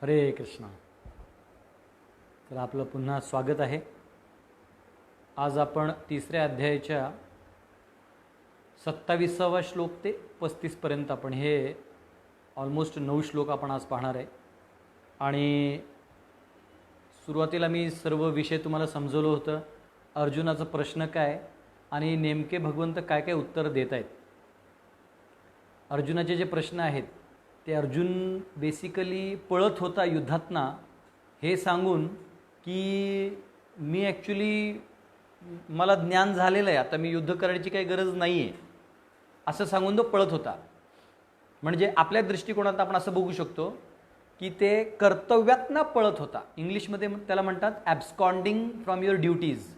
हरे कृष्ण. तर आपलं पुन्हा स्वागत आहे. आज आपण तिसऱ्या अध्यायाच्या 27वा श्लोक ते 35पर्यंत आपण हे ऑलमोस्ट 9 श्लोक आपण आज पाहणार आहे. आणि सुरुवातीला मी सर्व विषय तुम्हाला समजवलं होतं. अर्जुनाचा प्रश्न काय आणि नेमके भगवंत काय काय उत्तर देत आहेत. अर्जुनाचे जे प्रश्न आहेत ते अर्जुन बेसिकली पळत होता युद्धातना हे सांगून की मी ॲक्च्युली मला ज्ञान झालेलं आहे, आता मी युद्ध करण्याची काही गरज नाही आहे असं सांगून तो पळत होता. म्हणजे आपल्या दृष्टिकोनात आपण असं बघू शकतो की ते कर्तव्यातना पळत होता. इंग्लिशमध्ये त्याला म्हणतात ॲब्स्कॉन्डिंग फ्रॉम युअर ड्युटीज.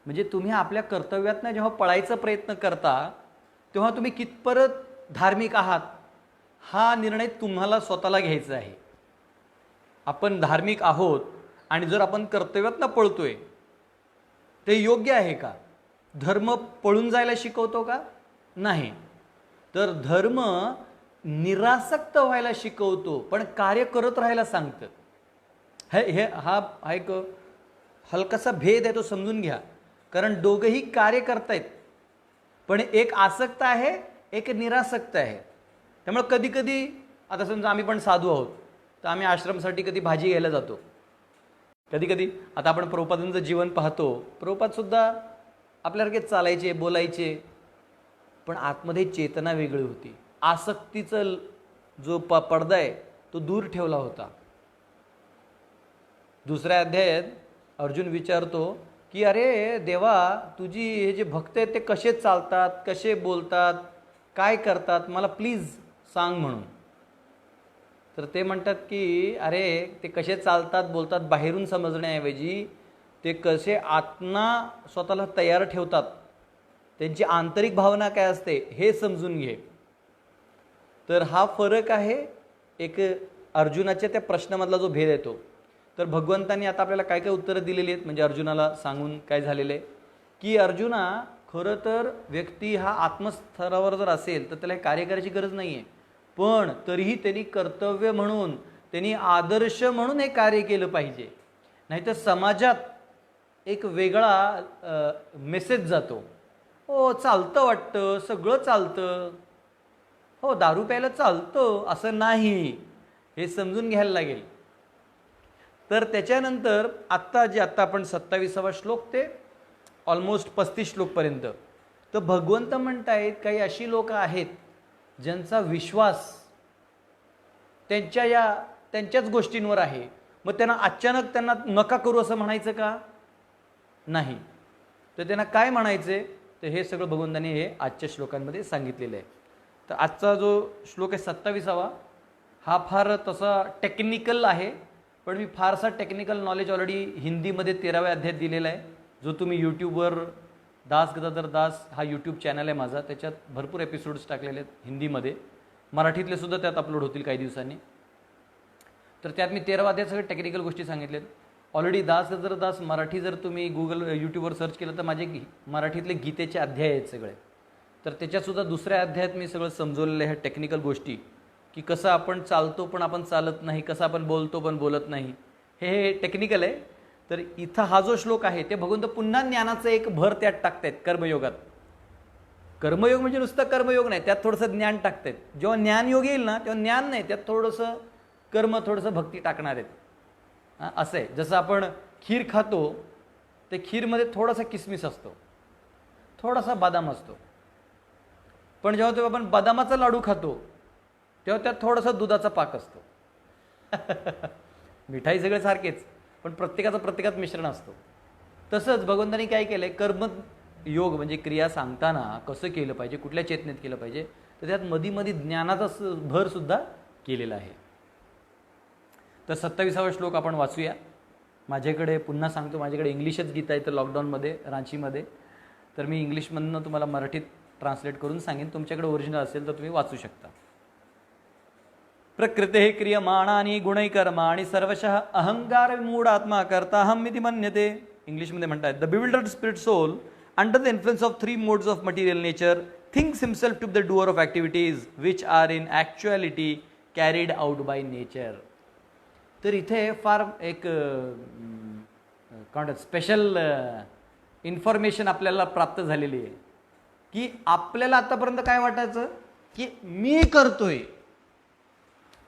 म्हणजे तुम्ही आपल्या कर्तव्यातना जेव्हा पळायचा प्रयत्न करता तेव्हा तुम्ही कितपत धार्मिक आहात हा निर्णय तुम्हाला स्वतःला घ्यायचा आहे. आपण धार्मिक आहोत आणि जर आपण कर्तव्यातनं पळतोय ते योग्य आहे का? धर्म पळून जायला शिकवतो का? नाही. तर धर्म निरासक्त व्हायला शिकवतो पण कार्य करत राहायला सांगतं. हा एक हलकासा भेद आहे, तो समजून घ्या. कारण दोघंही कार्य करतायत पण एक आसक्त आहे, एक निरासक्त आहे. त्यामुळे कधी कधी आता समजा आम्ही पण साधू आहोत तर आम्ही आश्रमसाठी कधी भाजी घ्यायला जातो. कधी कधी आता आपण प्रभुपादांचं जीवन पाहतो. प्रभुपादसुद्धा आपल्यासारखे चालायचे, बोलायचे, पण आतमध्ये चेतना वेगळी होती. आसक्तीचं जो पडदा आहे तो दूर ठेवला होता. दुसऱ्या अध्यायात अर्जुन विचारतो की अरे देवा, तुझी हे जे भक्त आहेत ते कसे चालतात, कसे बोलतात, काय करतात, मला प्लीज सांग म्हणून. तर ते म्हणतात की अरे ते कसे चालतात बोलतात बाहेरून समजण्याऐवजी ते कसे आत्मा स्वतःला तयार ठेवतात, त्यांची आंतरिक भावना काय असते हे समजून घे. तर हा फरक आहे एक अर्जुनाच्या त्या प्रश्नामधला जो भेद येतो. तर भगवंतांनी आता आपल्याला काय काय उत्तरं दिलेली आहेत म्हणजे अर्जुनाला सांगून काय झालेलं आहे की अर्जुना, खरं तर व्यक्ती हा आत्मस्तरावर जर असेल तर त्याला कार्य करायची गरज नाही आहे, पण तरीही त्यांनी कर्तव्य म्हणून, त्यांनी आदर्श म्हणून हे कार्य केलं पाहिजे. नाहीतर समाजात एक वेगळा मेसेज जातो. हो चालतं, वाटतं सगळं चालतं, हो दारू प्यायला चालतं, असं नाही, हे समजून घ्यायला लागेल. तर त्याच्यानंतर आत्ता आपण 27वा श्लोक ते ऑलमोस्ट 35 श्लोकपर्यंत तर भगवंत म्हणतायत काही अशी लोक आहेत ज्यांचा विश्वास त्यांच्याच गोष्टींवर आहे. मग त्यांना अचानक त्यांना नका करू असं म्हणायचं का? नाही. तर त्यांना काय म्हणायचे तर हे सगळं भगवंतांनी हे आजच्या श्लोकांमध्ये सांगितलेलं आहे. तर आजचा जो श्लोक आहे 27वा हा फार तसा टेक्निकल आहे, पण मी फारसा टेक्निकल नॉलेज ऑलरेडी हिंदीमध्ये 13व्या अध्यायात दिलेला आहे, जो तुम्ही यूट्यूबवर दास गदाधर दास हा यूट्यूब चॅनल आहे माझा, त्याच्यात भरपूर एपिसोड्स टाकलेले आहेत हिंदीमध्ये. मराठीतले सुद्धा त्यात अपलोड होतील काही दिवसांनी. तर त्यात मी 13व्या अध्यायात सगळे टेक्निकल गोष्टी सांगितल्यात ऑलरेडी. दास गदाधर दास मराठी जर तुम्ही गुगल यूट्यूबवर सर्च केलं तर माझे मराठीतले गीतेचे अध्याय आहेत सगळे. तर त्याच्यातसुद्धा दुसऱ्या अध्यायात मी सगळं समजवलेलं आहे ह्या टेक्निकल गोष्टी, की कसं आपण चालतो पण आपण चालत नाही, कसं आपण बोलतो पण बोलत नाही, हे टेक्निकल आहे. तर इथं हा जो श्लोक आहे ते भगवंत पुन्हा ज्ञानाचं एक भर त्यात टाकतायत कर्मयोगात. कर्मयोग म्हणजे नुसतं कर्मयोग नाही, त्यात थोडंसं ज्ञान टाकतायत. जेव्हा ज्ञानयोग येईल ना तेव्हा ज्ञान नाही, त्यात थोडंसं कर्म, थोडंसं भक्ती टाकणार आहेत. असं आहे. जसं आपण खीर खातो ते खीरमध्ये थोडासा किसमिस असतो, थोडासा बदाम असतो, पण जेव्हा आपण बदामाचा लाडू खातो तेव्हा त्यात थोडासा दुधाचा पाक असतो. मिठाई सगळे सारखेच पण प्रत्येकात मिश्रण असतो. तसंच भगवंतांनी काय केलं आहे, कर्मयोग म्हणजे क्रिया सांगताना कसं केलं पाहिजे, कुठल्या चेतनेत केलं पाहिजे, तर त्यात मधी ज्ञानाचा भरसुद्धा केलेला आहे. तर 27वा श्लोक आपण वाचूया. माझ्याकडे पुन्हा सांगतो, माझ्याकडे इंग्लिशच गीता आहे तर लॉकडाऊनमध्ये रांचीमध्ये, तर मी इंग्लिशमधनं तुम्हाला मराठीत ट्रान्सलेट करून सांगेन. तुमच्याकडे ओरिजिनल असेल तर तुम्ही वाचू शकता. प्रकृते क्रियमाणानि गुणैकर्माणि सर्वशः अहंकार विमूढात्मा कर्ताहम इति मन्यते. इंग्लिशमध्ये म्हणतात the bewildered spirit soul under the influence of 3 modes of material nature thinks himself to the doer of activities which are in actuality carried out by nature. तर इथे फार एक काय म्हणतात स्पेशल इन्फॉर्मेशन आपल्याला प्राप्त झालेली आहे की आपल्याला आतापर्यंत काय वाटायचं की मी करतोय,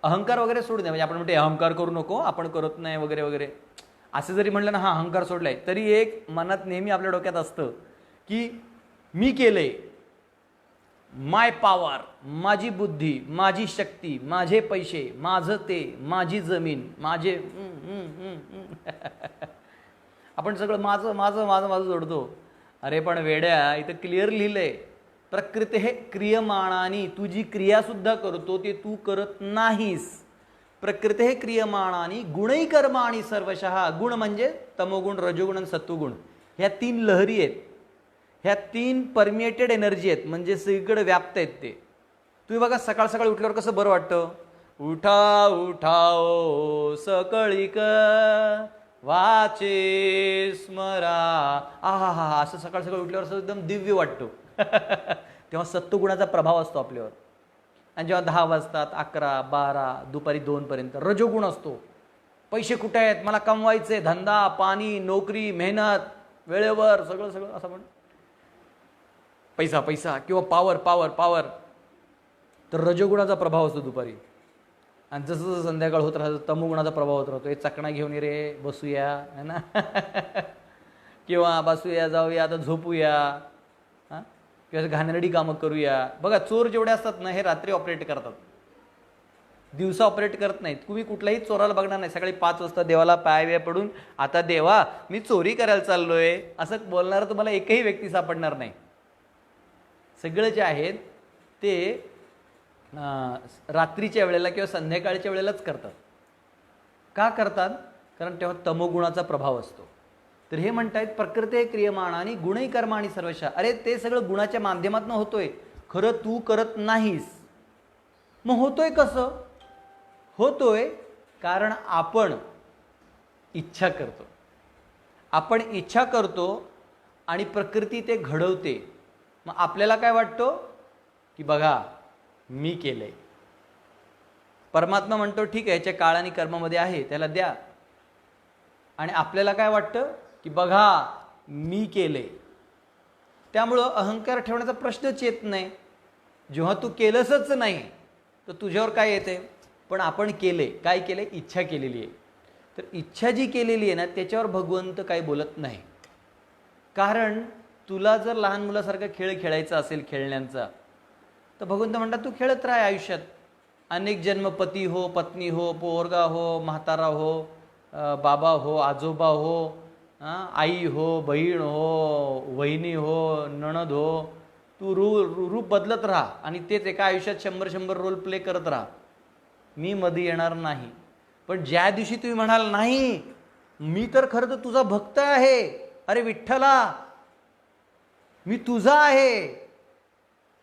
अहंकार वगैरे सोडू द्या, म्हणजे आपण म्हणतो अहंकार करू नको, आपण करत नाही वगैरे वगैरे असं जरी म्हणलं ना, हा अहंकार सोडलाय, तरी एक मनात नेहमी आपल्या डोक्यात असतं की मी केलंय, माय पॉवर, माझी बुद्धी, माझी शक्ती, माझे पैसे, माझं ते, माझी जमीन, माझे आपण सगळं माझं माझं माझं माझं जोडतो. अरे पण वेड्या, इथं क्लिअर लिहिलंय प्रकृती हे क्रियमाणानी, तू जी क्रियासुद्धा करतो ते तू करत नाहीस. प्रकृती हे क्रियमाणानी गुणही कर्माणी सर्वशः. गुण म्हणजे तमोगुण, रजोगुण आणि सत्वगुण, ह्या 3 लहरी आहेत, ह्या 3 परमिएटेड एनर्जी आहेत, म्हणजे सगळीकडे व्याप्त आहेत ते. तुम्ही बघा सकाळ सकाळी उठल्यावर कसं बरं वाटतं, उठा उठाओ सकळीक वाचे स्मरा, आहा हा, असं सकाळ सकाळी उठल्यावर असं एकदम दिव्य वाटतं. तेव्हा सत्वगुणाचा प्रभाव असतो आपल्यावर. आणि जेव्हा 10 वाजतात, 11, 12, दुपारी 2 पर्यंत रजोगुण असतो. पैसे कुठे आहेत, मला कमवायचे, धंदा पाणी, नोकरी, मेहनत, वेळेवर सगळं सगळं असं म्हण, पैसा पैसा किंवा पावर पावर पावर. तर रजोगुणाचा प्रभाव असतो दुपारी. आणि जसं जसं संध्याकाळ होत राहतं तमोगुणाचा प्रभाव होत राहतो. हे चकणा घेऊन ये रे, बसूया है ना किंवा बसूया, जाऊया, आता झोपूया, हां, किंवा घाणेरडी कामं करूया. बघा चोर जेवढे असतात ना, हे रात्री ऑपरेट करतात, दिवसा ऑपरेट करत नाहीत. तुम्ही कुठल्याही चोराला बघणार नाही सकाळी 5 वाजता देवाला पाय पडून, आता देवा मी चोरी करायला चाललोय असं बोलणारं तुम्हाला एकही व्यक्ती सापडणार नाही. सगळे जे आहेत ते रात्रीच्या वेळेला किंवा संध्याकाळच्या वेळेलाच करतात. का करतात? कारण तेव्हा तमोगुणाचा प्रभाव असतो. तर हे म्हणतायत प्रकृती क्रियमाणानी गुणही कर्माणी सर्वशः. अरे ते सगळं गुणाच्या माध्यमातून होतोय, खरं तू करत नाहीस. मग होतोय कसं? होतोय कारण आपण इच्छा करतो. आपण इच्छा करतो आणि प्रकृती ते घडवते. मग आपल्याला काय वाटतं की बघा मी केलंय. परमात्मा म्हणतो ठीक आहे, याच्या काळ आणि कर्मामध्ये आहे, त्याला द्या. आणि आपल्याला काय वाटतं की बघा मी केले. त्यामुळं अहंकार ठेवण्याचा प्रश्नच येत नाही. जेव्हा तू केलंसच नाही तर तुझ्यावर काय येते, पण आपण केले, काय केले, इच्छा केलेली आहे. तर इच्छा जी केलेली आहे ना त्याच्यावर भगवंत काही बोलत नाही. कारण तुला जर लहान मुलासारखा खेळ खेळायचा असेल खेळण्यांचा, तर भगवंत म्हणतात तू खेळत राह आयुष्यात. अनेक जन्म पती हो, पत्नी हो, पोरगा हो, म्हातारा हो, बाबा हो, आजोबा हो, आई हो, बहीण हो, वहिनी हो, नणद हो, तू रूप बदलत राहा आणि तेच एका आयुष्यात 100 रोल प्ले करत राहा. मी मध्ये येणार नाही. पण ज्या दिवशी तुम्ही म्हणाल नाही मी तर खरं तर तुझा भक्त आहे, अरे विठ्ठला मी तुझा आहे,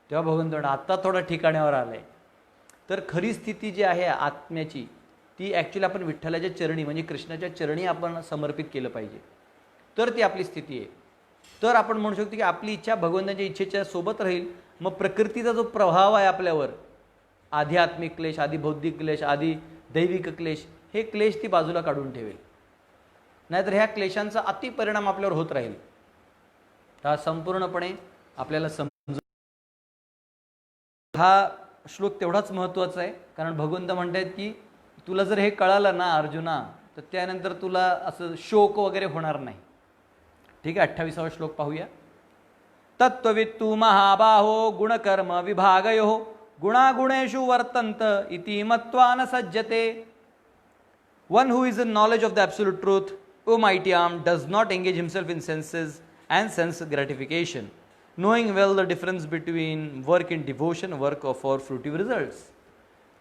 तेव्हा भगवंत आता थोडा ठिकाण्यावर आलाय. तर खरी स्थिती जी आहे आत्म्याची ती ॲक्च्युली आपण विठ्ठलाच्या चरणी म्हणजे कृष्णाच्या चरणी आपण समर्पित केलं पाहिजे, तर ती आपली स्थिती आहे. तर आपण म्हणू शकतो की आपली इच्छा भगवंताच्या इच्छेच्या सोबत राहील. मग प्रकृतीचा जो प्रभाव आहे आपल्यावर, आध्यात्मिक क्लेश, आधी बौद्धिक क्लेश, आधी दैविक क्लेश, हे क्लेश ती बाजूला काढून ठेवेल. नाहीतर ह्या क्लेशांचा अतिपरिणाम आपल्यावर होत राहील. हा संपूर्णपणे आपल्याला समजून हा श्लोक तेवढाच महत्त्वाचा आहे. कारण भगवंत म्हणतात की तुला जर हे कळालं ना अर्जुना, तर त्यानंतर तुला असं शोक वगैरे होणार नाही. ठीक आहे, 28वा श्लोक पाहूया. तत्त्ववित्तु महाबाहो गुणकर्म विभागयो गुणागुणेषु वर्तन्त इति मत्वा न सज्जते. One who is in knowledge of the absolute truth, O mighty arm, does not engage himself in senses and sense gratification, knowing well the difference between work in devotion, work for fruitive results.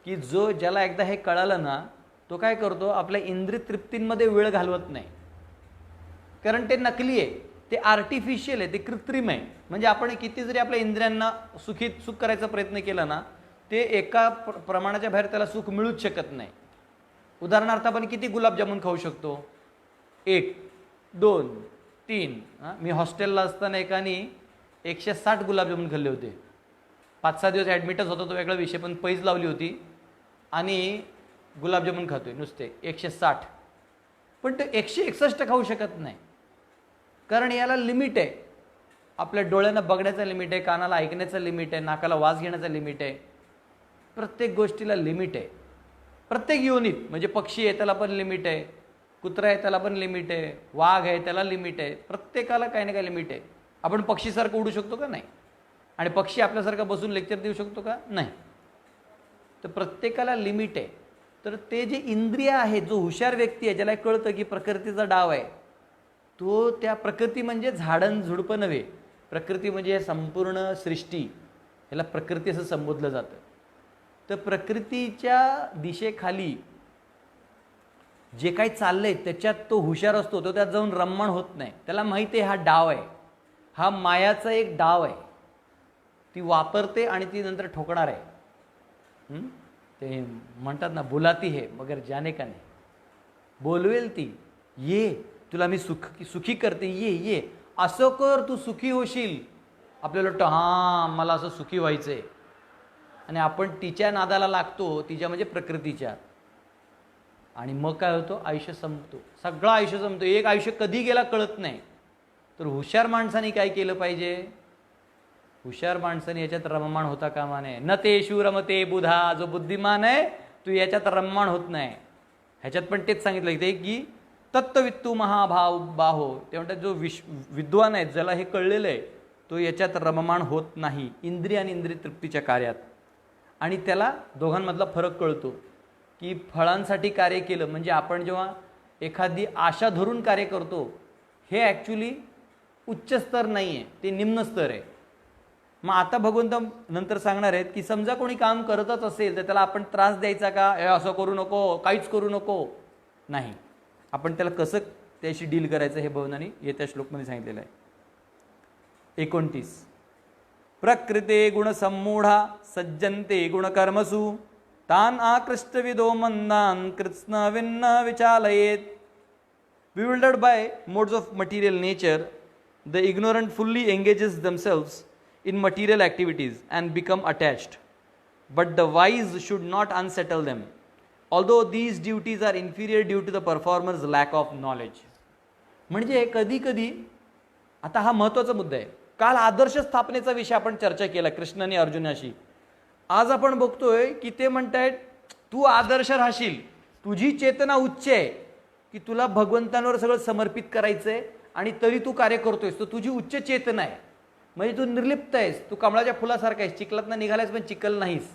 की जो ज्याला एकदा हे कळालं ना, तो काय करतो, आपल्या इंद्रिय तृप्तींमध्ये वेळ घालवत नाही. कारण ते नकली आहे, ते आर्टिफिशियल आहे, ते कृत्रिम आहे. म्हणजे आपण किती जरी आपल्या इंद्रियांना सुख करायचा प्रयत्न केला ना, ते एका प्रमाणाच्या बाहेर त्याला सुख मिळूच शकत नाही. उदाहरणार्थ आपण किती गुलाबजामुन खाऊ शकतो, 1, 2, 3. मी हॉस्टेलला असताना एकाने 160 गुलाबजामुन खाल्ले होते. 5-6 दिवस ॲडमिटच होता, तो वेगळा विषय, पण पैज लावली होती. आणि गुलाबजामुन खातोय नुसते 160, पण तो 161 खाऊ शकत नाही, कारण याला लिमिट आहे. आपल्या डोळ्यांना बघण्याचं लिमिट आहे, कानाला ऐकण्याचं लिमिट आहे, नाकाला वास घेण्याचं लिमिट आहे. प्रत्येक गोष्टीला लिमिट आहे. प्रत्येक योनीत, म्हणजे पक्षी आहे त्याला पण लिमिट आहे, कुत्रा आहे त्याला पण लिमिट आहे, वाघ आहे त्याला लिमिट आहे. प्रत्येकाला काही ना काही लिमिट आहे. आपण पक्षीसारखं उडू शकतो का? नाही. आणि पक्षी आपल्यासारखा बसून लेक्चर देऊ शकतो का? नाही. तर प्रत्येकाला लिमिट आहे. तर ते जे इंद्रिय आहे, जो हुशार व्यक्ती आहे, ज्याला कळतं की प्रकृतीचा डाव आहे, तो त्या प्रकृती म्हणजे झाडं झुडपं नव्हे, प्रकृती म्हणजे संपूर्ण सृष्टी, ह्याला प्रकृती असं संबोधलं जातं. तर प्रकृतीच्या दिशेखाली जे काही चाललंय त्याच्यात तो हुशार असतो. तो त्यात जाऊन रममाण होत नाही. त्याला माहिती आहे हा डाव आहे, हा मायाचा एक डाव आहे, ती वापरते आणि ती नंतर ठोकणार आहे. ते म्हणतात ना, बुलाती है मगर जाने का नाही. बोलवेल ती, ये तुला मी सुखी करते, ये ये असं कर, तू सुखी होशील. आपल्याला वाटतं हां मला असं सुखी व्हायचं आहे, आणि आपण तिच्या नादाला लागतो, तिच्या म्हणजे प्रकृतीच्या. आणि मग काय होतं, आयुष्य संपतो, सगळं आयुष्य संपतो. एक आयुष्य कधी गेला कळत नाही. तर हुशार माणसाने काय केलं पाहिजे? हुशार माणसाने याच्यात रममाण होता कामा नये. न तेषु रमते बुधा, जो बुद्धिमान आहे तू याच्यात रममाण होत नाही. ह्याच्यात पण तेच सांगितलं ते की तत्त्ववित्तू महाभाव बाहो, ते म्हणतात जो विद्वान आहे, ज्याला हे कळलेलं आहे, तो याच्यात रममाण होत नाही इंद्रिय आणि इंद्रिय तृप्तीच्या कार्यात. आणि त्याला दोघांमधला फरक कळतो की फळांसाठी कार्य केलं म्हणजे आपण जेव्हा एखादी आशा धरून कार्य करतो, हे ॲक्च्युली उच्च स्तर नाही आहे, ते निम्न स्तर आहे. मग आता भगवंत नंतर सांगणार आहेत की समजा कोणी काम करतच असेल तर त्याला आपण त्रास द्यायचा का? असं करू नको, काहीच करू नको, नाही. आपण त्याला कसं त्याशी डील करायचं हे भगवंतांनी येत्या श्लोकमध्ये सांगितलेलं आहे. 29 प्रकृते गुणसम्मूढा सज्जन्ते गुणकर्मसु तान आकृष्टविदो मंदान कृत्स्न विन्न विचालयेत. Bewildered by modes of material nature, the ignorant fully engages themselves in material activities and become attached. But the wise should not unsettle them, although these duties are inferior due to the performer's lack of knowledge. म्हणजे कधी कधी, आता हा महत्त्वाचा मुद्दा आहे. काल आदर्श स्थापनेचा विषय आपण चर्चा केला कृष्ण आणि अर्जुनाशी. आज आपण बघतोय की ते म्हणतायत तू आदर्श राहशील, तुझी चेतना उच्च आहे की तुला भगवंतांवर सगळं समर्पित करायचंय आणि तरी तू कार्य करतोयस, तर तुझी उच्च चेतना आहे. म्हणजे तू निर्लिप्त आहेस, तू कमळाच्या फुलासारखा आहेस, चिखलातनं निघालायस पण चिखल नाहीस.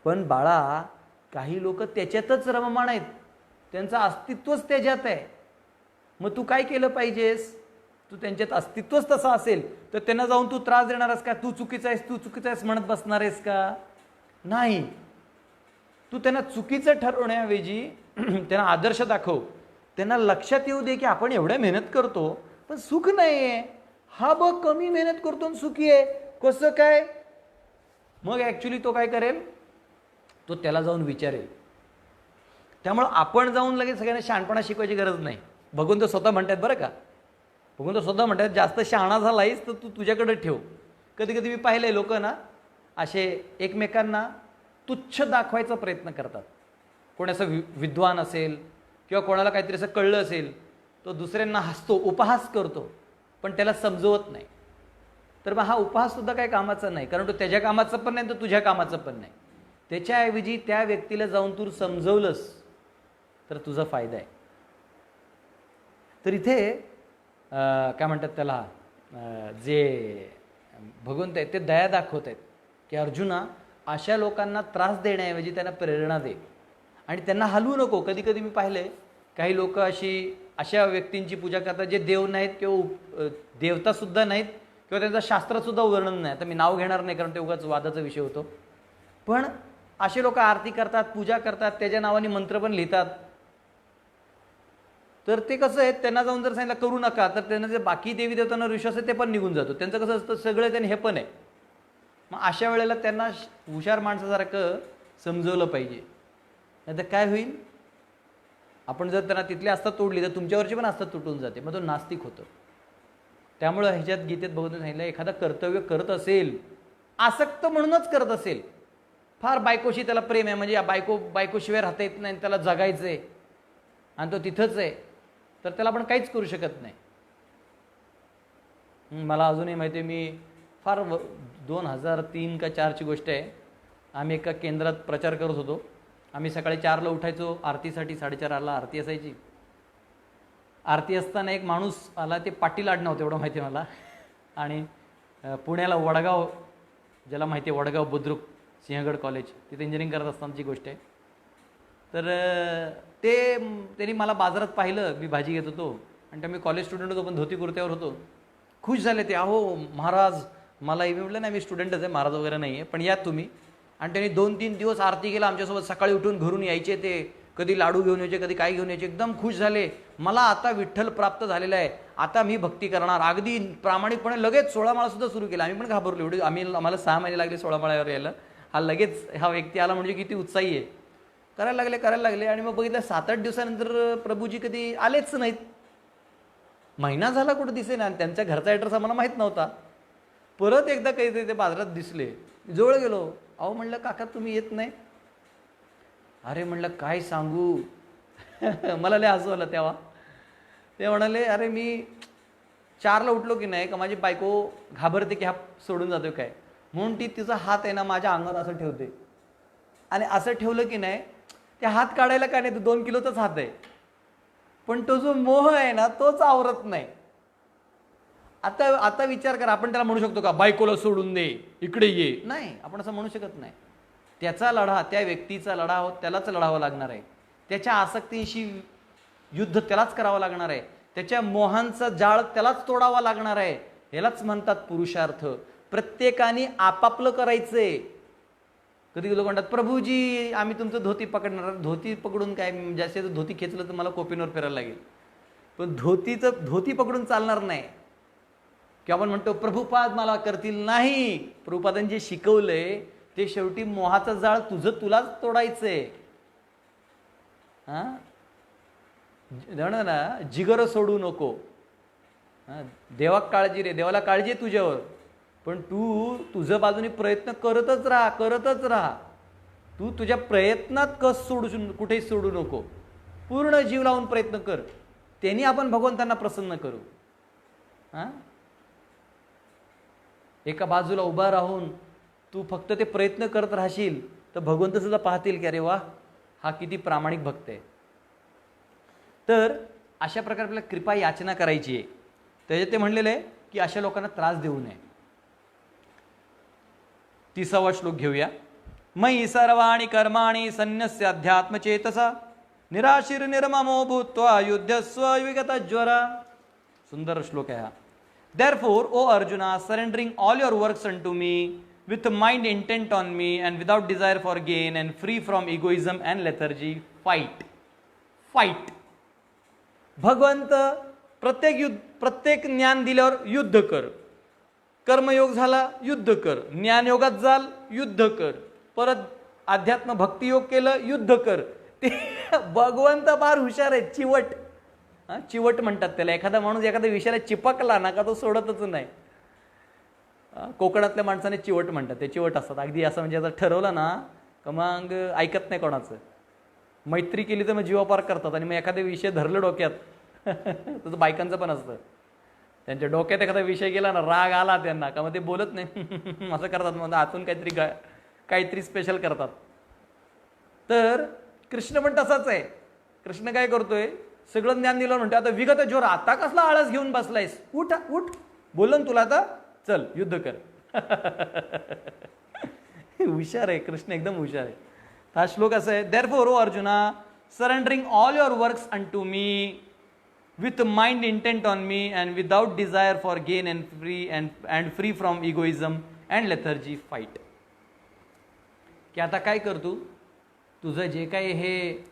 पण बाळा, काही लोक त्याच्यातच रममाण आहेत, त्यांचं अस्तित्वच त्याच्यात आहे. मग तू काय केलं पाहिजेस? तू त्यांच्यात अस्तित्वच तसं असेल तर त्यांना जाऊन तू त्रास देणार आहेस का? तू चुकीचा आहेस, तू चुकीचा आहेस म्हणत बसणार आहेस का? नाही. तू त्यांना चुकीचं ठरवण्याऐवजी त्यांना आदर्श दाखव. त्यांना लक्षात येऊ दे की आपण एवढ्या मेहनत करतो पण सुख नाही आहे. हा बघ कमी मेहनत करतो आणि सुखी आहे, कसं काय? मग ॲक्च्युली तो काय करेल, तो त्याला जाऊन विचारेल. त्यामुळं आपण जाऊन लगेच सगळ्यांना शहाणपणा शिकवायची गरज नाही. भगवंत स्वतः म्हणतात बरं का, भगवंत स्वतः म्हणतात जास्त शहाणा झालायस तर तू तुझ्याकडे ठेव. कधी कधी मी पाहिलंय लोक ना असे एकमेकांना तुच्छ दाखवायचा प्रयत्न करतात. कोणी असं विद्वान असेल किंवा कोणाला काहीतरी असं कळलं असेल, तो दुसऱ्यांना हसतो, उपहास करतो, पण त्याला समजवत नाही. तर मग हा उपहास सुद्धा काही कामाचा नाही, कारण तो त्याच्या कामाचं पण नाही तर तुझ्या कामाचं पण नाही. त्याच्याऐवजी त्या व्यक्तीला जाऊन तू समजवलंस तर तुझा फायदा आहे. तर इथे काय म्हणतात त्याला, जे भगवंत आहेत ते दया दाखवत आहेत की अर्जुना, अशा लोकांना त्रास देण्याऐवजी त्यांना प्रेरणा दे आणि त्यांना हलवू नको. कधी कधी मी पाहिले काही लोक अशा व्यक्तींची पूजा करतात जे देव नाहीत किंवा देवतासुद्धा नाहीत किंवा त्यांचं शास्त्रसुद्धा वर्णन नाही. आता मी नाव घेणार नाही कारण ते उगाच वादाचा विषय होतो. पण असे लोक आरती करतात, पूजा करतात, त्याच्या नावाने मंत्र पण लिहितात. तर ते कसं आहे, त्यांना जाऊन जर सांगितलं करू नका तर त्यांना जे बाकी देवी देवतांना विश्वास आहे ते पण निघून जातो. त्यांचं कसं असतं, सगळं त्यांनी हे पण आहे. मग अशा वेळेला त्यांना हुशार माणसासारखं समजवलं पाहिजे. नाही तर काय होईल, आपण जर त्यांना तिथली आस्था तोडली तर तुमच्यावरची पण आस्था तुटून जाते, मग तो नास्तिक होतो. त्यामुळं ह्याच्यात गीतेत भगवंताने सांगितलं, एखादा कर्तव्य करत असेल, आसक्त म्हणूनच करत असेल फार बायकोशी त्याला प्रेम आहे, म्हणजे बायकोशिवाय राहता येत नाही, त्याला जगायचं आहे आणि तो तिथंच आहे, तर त्याला आपण काहीच करू शकत नाही. मला अजूनही माहिती आहे, मी फार 2003 का 4ची गोष्ट आहे. आम्ही एका केंद्रात प्रचार करत होतो. आम्ही सकाळी 4ला उठायचो आरतीसाठी, 4:30ला आरती असायची. आरती असताना एक माणूस आला, ते पाटील आडनाव होतं एवढं माहिती आहे मला, आणि पुण्याला वडगाव, ज्याला माहिती आहे वडगाव बुद्रुक सिंहगड कॉलेज, तिथे इंजिनिअरिंग करत असतानाची गोष्ट आहे. तर त्यांनी मला बाजारात पाहिलं, मी भाजी घेत होतो, आणि मी कॉलेज स्टुडंट होतो पण धोती कुर्त्यावर होतो. खुश झाले ते, अहो महाराज, मला मी म्हटलं नाही, मी स्टुडंटच आहे, महाराज वगैरे नाही आहे, पण या तुम्ही. आणि त्यांनी 2-3 दिवस आरती केला आमच्यासोबत. सकाळी उठून घरून यायचे ते, कधी लाडू घेऊन यायचे, कधी काय घेऊन यायचे. एकदम खुश झाले, मला आता विठ्ठल प्राप्त झालेला आहे, आता मी भक्ती करणार. अगदी प्रामाणिकपणे लगेच 16 माळा सुद्धा सुरू केला. आम्ही पण घाबरलो, एवढी आम्हाला 6 महिने लागले 16 माळ्यावर यायला. हा व्यक्ती आला म्हणजे किती उत्साही आहे. करायला लागले आणि मग बघितलं 7-8 दिवसानंतर प्रभूजी कधी आलेच नाहीत. महिना झाला कुठं दिसे ना, त्यांच्या घरचा ॲड्रेस आम्हाला माहीत नव्हता. परत एकदा काही ते बाजारात दिसले, जवळ गेलो. अहो म्हणलं, काका तुम्ही येत नाही? अरे म्हणलं काय सांगू मला लय हसू आलं तेव्हा. ते म्हणाले, अरे मी 4ला उठलो की नाही का माझी बायको घाबरते की हा सोडून जातो काय, म्हणून ती तिचा हात आहे ना माझ्या अंगावर असं ठेवते, आणि असं ठेवलं की नाही ते हात काढायला काय नाही, तो 2 किलोचाच हात आहे, पण तो जो मोह आहे ना तोच आवरत नाही. आता विचार करा, आपण त्याला म्हणू शकतो का बायकोला सोडून दे, इकडे ये? नाही, आपण असं म्हणू शकत नाही. त्याचा लढा, त्या व्यक्तीचा लढा त्यालाच लढावा लागणार आहे. त्याच्या आसक्तींशी युद्ध त्यालाच करावं लागणार आहे. त्याच्या मोहांचा जाळ त्यालाच तोडावा लागणार आहे. यालाच म्हणतात पुरुषार्थ. प्रत्येकाने आपापलं करायचंय. कधी लोक म्हणतात, प्रभूजी आम्ही तुमचं धोती पकडणार. धोती पकडून काय, जास्त धोती खेचलं तर मला कोपिनवर फिरायला लागेल, पण धोती पकडून चालणार नाही. किंवा आपण म्हणतो प्रभुपाद मला करतील, नाही. प्रभुपादांनी जे शिकवलंय ते शेवटी मोहाचं जाळ तुलाच तोडायचंय. ना, जिगर सोडू नको. देवाक काळजी रे, देवाला काळजी आहे तुझ्यावर, पण तू तुझ्या बाजूने प्रयत्न करतच राहा. तू तुझ्या प्रयत्नात कस कुठेही सोडू नको. पूर्ण जीव लावून प्रयत्न कर, त्यांनी आपण भगवंतांना प्रसन्न करू. एका बाजूला उभा राहून तू फक्त ते प्रयत्न करत राहशील तर भगवंत सुद्धा पाहतील की अरे वा, हा किती प्रामाणिक भक्त आहे. तर अशा प्रकारे आपल्याला कृपा याचना करायची आहे. त्याच्यात ते म्हणलेलं आहे की अशा लोकांना त्रास देऊ नये. 30वा श्लोक घेऊया. मयि सर्वाणि कर्माणि सन्न्यस्य अध्यात्मचेतसा निराशीर निर्ममो भूत्वा युद्धस्व विगतज्वरा. सुंदर श्लोक आहे हा. Therefore, O Arjuna, surrendering all your works unto me, with mind intent on me, and without desire for gain, and free from egoism and lethargy, fight. भगवंत प्रत्येक ज्ञान दिल्यावर युद्ध कर. कर्मयोग झाला, युद्ध कर. ज्ञानयोगात जाल, युद्ध कर. परत अध्यात्म भक्तियोग केलं, युद्ध कर. ते भगवंत फार हुशार आहे, चिवट म्हणतात त्याला. एखादा माणूस एखाद्या विषयाला चिपकला ना का तो सोडतच नाही. कोकणातल्या माणसाने चिवट म्हणतात, ते चिवट असतात अगदी. असं म्हणजे आता ठरवलं ना का मग ऐकत नाही कोणाचं. मैत्री केली तर मग जीवापार करतात, आणि मग एखादा विषय धरलं डोक्यात तसं बायकांचं पण असतं. त्यांच्या डोक्यात एखादा विषय गेला ना, राग आला त्यांना का मग ते बोलत नाही असं करतात, मग आतून काहीतरी स्पेशल करतात. तर कृष्ण पण तसाच आहे. कृष्ण काय करतोय, सगळं ज्ञान दिलं म्हणतो, आता विगत जोर, आता कसला आळस घेऊन बसलायस, उठ बोलन तुला, आता चल युद्ध कर. हुशार आहे कृष्ण, एकदम हुशार आहे. हा श्लोक असा आहे. Therefore, O Arjuna, surrendering all your works unto me, with mind intent on me, and without desire for gain, and free from egoism and lethargy, fight. की आता काय कर तुझं जे काय हे,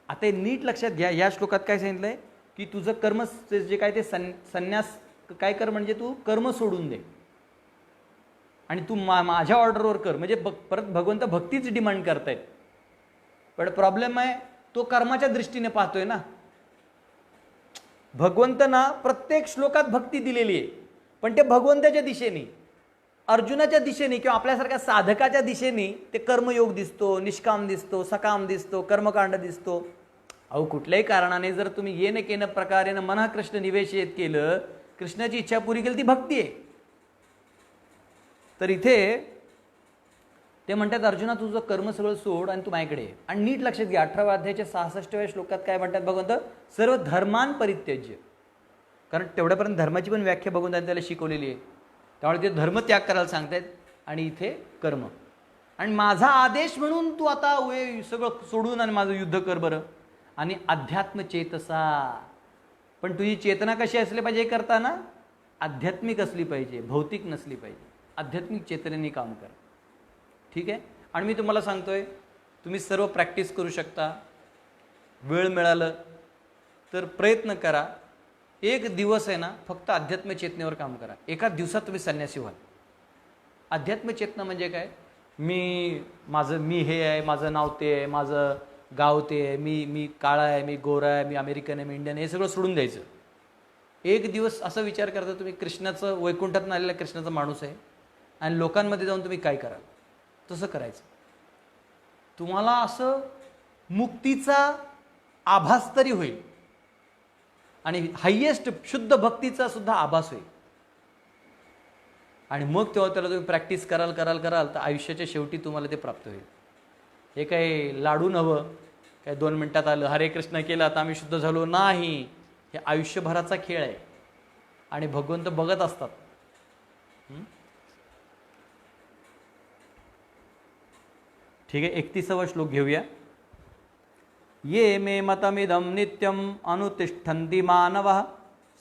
आता नीट लक्षात घ्या. या श्लोकात काय सांगितलंय की तुझं कर्म जे काय ते संन्यास काय कर, म्हणजे तू कर्म सोडून दे आणि तू माझ्या ऑर्डरवर कर. म्हणजे परत भगवंत भक्तीच डिमांड करतायत. पण प्रॉब्लेम आहे, तो कर्माच्या दृष्टीने पाहतोय ना. भगवंत ना प्रत्येक श्लोकात भक्ती दिलेली आहे, पण ते भगवंताच्या दिशेने. अर्जुनाच्या दिशेने किंवा आपल्यासारख्या साधकाच्या दिशेने ते कर्मयोग दिसतो, निष्काम दिसतो, सकाम दिसतो, कर्मकांड दिसतो. अहो कुठल्याही कारणाने जर तुम्ही येन केन प्रकारेनं मना कृष्ण निवेशित केलं, कृष्णाची इच्छा पुरी केली, ती भक्ती आहे. तर इथे ते म्हणतात अर्जुना तुझं कर्म सगळं सोड आणि तू माझ्याकडे ये. आणि नीट लक्षात घ्या 18व्या अध्यायाच्या 66व्या श्लोकात काय म्हणतात भगवंत, सर्व धर्मान परित्यज्य. कारण तेवढ्यापर्यंत धर्माची पण व्याख्या भगवंतांनी त्याला शिकवलेली आहे. त्यामुळे ते धर्म त्याग करायला सांगतायत आणि इथे कर्म. आणि माझा आदेश म्हणून तू आता सगळं सोडून आणि माझं युद्ध कर बरं. आणि अध्यात्म चेतसा, पण तुझी चेतना कशी असली पाहिजे करताना, आध्यात्मिक असली पाहिजे, भौतिक नसली पाहिजे. आध्यात्मिक चेतनेने काम कर. ठीक आहे. आणि मी तुम्हाला सांगतोय तुम्ही सर्व प्रॅक्टिस करू शकता. वेळ मिळालं तर प्रयत्न करा. एक दिवस आहे ना फक्त अध्यात्म चेतनेवर काम करा. एका दिवसात तुम्ही संन्यासी व्हाल. अध्यात्म चेतना म्हणजे काय, मी हे आहे, माझं नाव ते आहे, माझं गाव ते आहे, मी काळा आहे, मी गोरा आहे, मी अमेरिकन आहे, मी इंडियन आहे, हे सगळं सोडून द्यायचं. एक दिवस असा विचार करता तुम्ही कृष्णाचं, वैकुंठातून आलेला कृष्णाचा माणूस आहे आणि लोकांमध्ये जाऊन तुम्ही काय कराल, तसं करायचं. तुम्हाला असं मुक्तीचा आभास तरी होईल आणि हायेस्ट शुद्ध भक्तीचा सुद्धा आभास होईल. आणि मग तेव्हा त्याला तुम्ही प्रॅक्टिस कराल तर आयुष्याच्या शेवटी तुम्हाला ते प्राप्त होईल. हे काही लाडू नवं काय 2 मिनिटात आलं, हरे कृष्ण केलं आता आम्ही शुद्ध झालो, नाही. हे आयुष्यभराचा खेळ आहे आणि भगवंत बघत असतात. ठीक आहे. 31वा श्लोक घेऊया. ये मे मतमिदं नित्यम अनुतिष्ठन्ति मानवः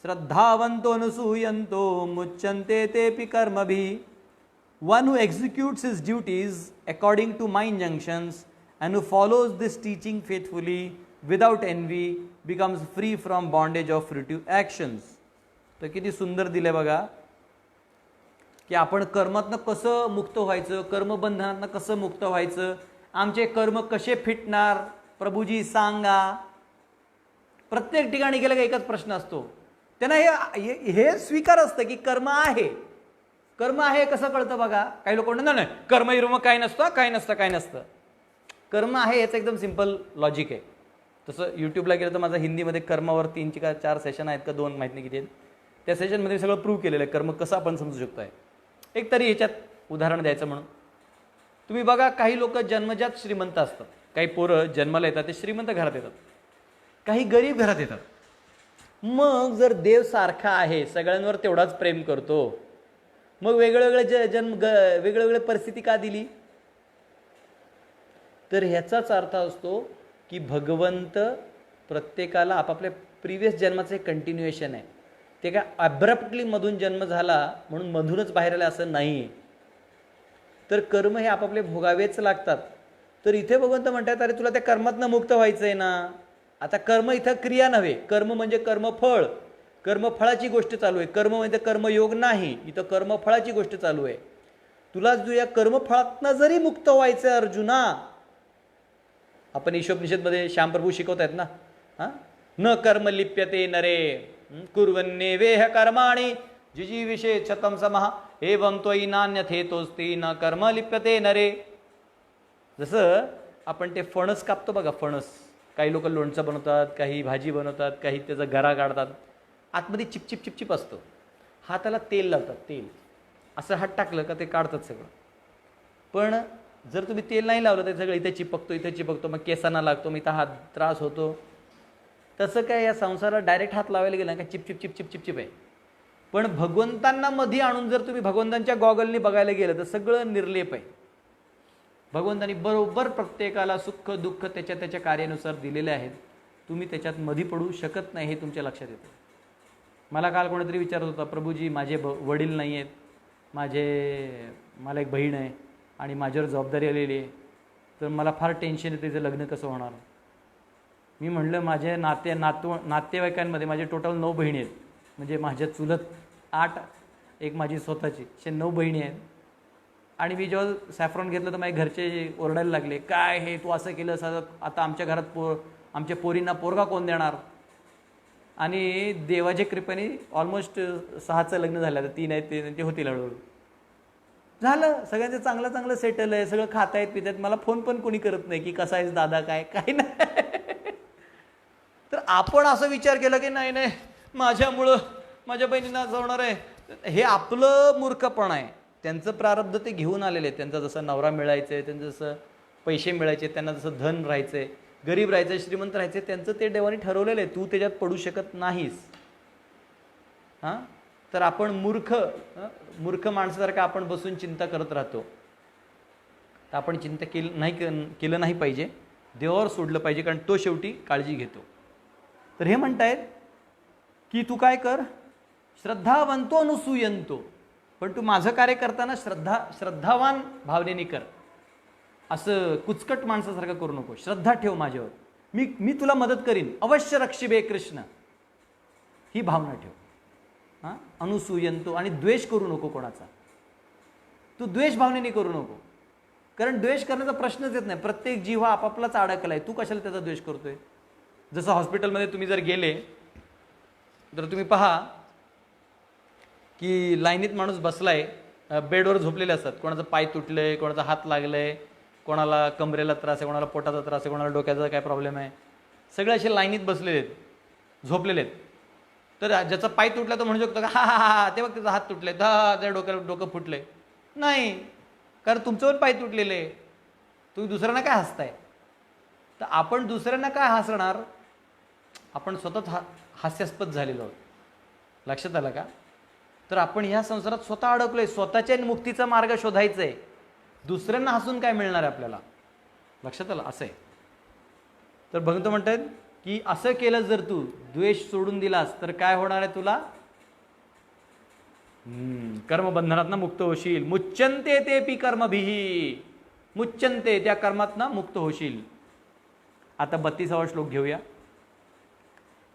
श्रद्धावन्तो अनुसूयन्तो मुच्यन्ते तेऽपि कर्मभिः. One who executes his duties according to my injunctions and who follows this teaching faithfully without envy becomes free from bondage of fruitive actions. तर किती सुंदर दिले बघा की आपण कर्मातनं कसं मुक्त व्हायचं, कर्मबंधनातनं कसं मुक्त व्हायचं, आमचे कर्म कसे फिटणार प्रभूजी सांगा. प्रत्येक ठिकाणी गेलं का एकच प्रश्न असतो त्यांना, हे स्वीकार असतं की कर्म आहे. कर्म आहे कसं कळतं बघा. काही लोक म्हणतात नाही कर्म काय नसतं, काय नसतं. कर्म आहे याचं एकदम सिंपल लॉजिक आहे. तसं यूट्यूबला गेलं तर माझा हिंदीमध्ये कर्मावर 3 का 4 सेशन आहेत का 2 माहीत नाही किती आहेत. त्या सेशनमध्ये सगळं प्रूव्ह केलेलं आहे कर्म कसं आपण समजू शकतो आहे. एक तरी ह्याच्यात उदाहरण द्यायचं म्हणून तुम्ही बघा, काही लोक जन्मजात श्रीमंत असतात. काही पोरं जन्माला येतात ते श्रीमंत घरात येतात, काही गरीब घरात येतात. मग जर देव सारखा आहे, सगळ्यांवर तेवढाच प्रेम करतो, मग वेगवेगळे परिस्थिती का दिली. तर ह्याचाच अर्थ असतो की भगवंत प्रत्येकाला आपापल्या प्रिव्हियस जन्माचं एक कंटिन्युएशन आहे. ते काय अब्रप्टली मधून जन्म झाला म्हणून मधूनच बाहेर आला असं नाही. तर कर्म हे आपापले भोगावेच लागतात. तर इथे भगवंत म्हणतात अरे तुला त्या कर्मातनं मुक्त व्हायचंय ना. आता कर्म इथं क्रिया नव्हे, कर्म म्हणजे कर्मफळ, कर्मफळाची गोष्ट चालू आहे. कर्म म्हणजे कर्मयोग नाही, इथं कर्मफळाची गोष्ट चालू आहे. तुला या कर्मफळातनं जरी मुक्त व्हायचं अर्जुना, आपण ईशोपनिषदमध्ये श्यामप्रभू शिकवत आहेत ना, न कर्म लिप्यते नरे कुर्वन्नेवेह कर्माणि जिजीविषे शतं समः एवं त्वयि नान्यथेतोस्ति न कर्म लिप्यते नरे. जसं आपण ते फणस कापतो बघा, फणस काही लोक लोणचं बनवतात, काही भाजी बनवतात, काही त्याचा गरा काढतात, आतमध्ये चिपचिप असतो. हाताला तेल लावतात, तेल असं हात टाकलं का ते काढतात सगळं. पण जर तुम्ही तेल नाही लावलं तर सगळं इथे चिपकतो, मग केसांना लागतो, मग इथं हात त्रास होतो. तसं काय या संसाराला डायरेक्ट हात लावायला गेला का चिपचिप आहे. पण भगवंतांना मध्ये आणून जर तुम्ही भगवंतांच्या गॉगलनी बघायला गेलं तर सगळं निर्लेप आहे. भगवंतांनी बरोबर प्रत्येकाला सुख दुःख त्याच्या कार्यानुसार दिलेले आहेत. तुम्ही त्याच्यात मध्ये पडू शकत नाही, हे तुमच्या लक्षात येतं. मला काल कोणीतरी विचारत होता, प्रभूजी माझे वडील नाही आहेत, मला एक बहीण आहे आणि माझ्यावर जबाबदारी आलेली आहे, तर मला फार टेन्शन आहे, त्याचं लग्न कसं होणार. मी म्हणलं माझ्या नातेवाईकांमध्ये माझे टोटल 9 बहिणी आहेत. म्हणजे माझ्या चुलत 8, एक माझी स्वतःची, असे 9 बहिणी आहेत. आणि मी जेव्हा सॅफ्रॉन घेतलं तर माझे घरचे ओरडायला लागले, काय हे तू असं केलं, आता आमच्या घरात आमच्या पोरींना पोरगा कोण देणार. आणि देवाच्या कृपेने ऑलमोस्ट 6चं लग्न झालं, तर 3 आहेत ते होतील हळूहळू. झालं, सगळ्यांचं चांगलं चांगलं सेटल आहे, सगळं खातायत पितायत, मला फोन पण कोणी करत नाही की कसा आहेस दादा, काय काय नाही. तर आपण असं विचार केला की नाही नाही माझ्यामुळं माझ्या बहिणींना जाणार आहे, हे आपलं मूर्खपण आहे. त्यांचं प्रारब्ध ते घेऊन आलेले आहेत. त्यांचा जसा नवरा मिळायचंय, त्यांचं जसं पैसे मिळायचे, त्यांना जसं धन राहायचंय, गरीब राहायचंय, श्रीमंत राहायचंय, त्यांचं ते देवाने ठरवलेलं आहे. तू त्याच्यात पडू शकत नाहीस. हां, तर आपण मूर्ख माणसासारखं आपण बसून चिंता करत राहतो. तर आपण चिंता केलं नाही पाहिजे, देवावर सोडलं पाहिजे, कारण तो शेवटी काळजी घेतो. तर हे म्हणतायत की तू काय कर, श्रद्धावंतो अनुसूयंतो, पण तू माझं कार्य करताना श्रद्धावान भावनेने कर. असं कुचकट माणसासारखं करू नको. श्रद्धा ठेव माझ्यावर, मी तुला मदत करीन, अवश्य रक्षिबे कृष्ण, ही भावना ठेव. हां, अनुसूयंतो. आणि द्वेष करू नको कोणाचा. तू द्वेष भावनेने करू नको, कारण द्वेष करण्याचा प्रश्नच येत नाही. प्रत्येक जीव हा आपापलाच अडकलाय, तू कशाला त्याचा द्वेष करतोय. जसं हॉस्पिटलमध्ये तुम्ही जर गेले तर तुम्ही पहा की लाईनीत माणूस बसलाय, बेडवर झोपलेले असतात. कोणाचा पाय तुटलंय, कोणाचा हात लागलाय, कोणाला कमरेला त्रास आहे, कोणाला पोटाचा त्रास आहे, कोणाला डोक्याचा काय प्रॉब्लेम आहे. सगळे असे लाईनीत बसलेले आहेत, झोपलेले आहेत. तर ज्याचा पाय तुटला तो म्हणू शकतो का हा हा हा ते बघ त्याचा हात तुटले, त्या डोकं फुटले. नाही, कारण तुमचं पण पाय तुटलेले, तुम्ही दुसऱ्यांना काय हसताय. तर आपण दुसऱ्यांना काय हसणार, आपण स्वतःच हास्यास्पद झालेलो आहोत. लक्षात आलं का. तर आपण ह्या संसारात स्वतः अडकलोय, स्वतःच्या मुक्तीचा मार्ग शोधायचा आहे. दुसऱ्यांना हसून काय मिळणार आहे आपल्याला. लक्षात आलं. असं आहे. तर भगवंत म्हणतात की असं केलं जर तू द्वेष सोडून दिलास तर काय होणार आहे तुला, कर्मबंधनातनं मुक्त होशील. मुच्यंते तेपि कर्मभिः, मुच्यंते, त्या कर्मातनं मुक्त होशील. आता 32वा श्लोक घेऊया.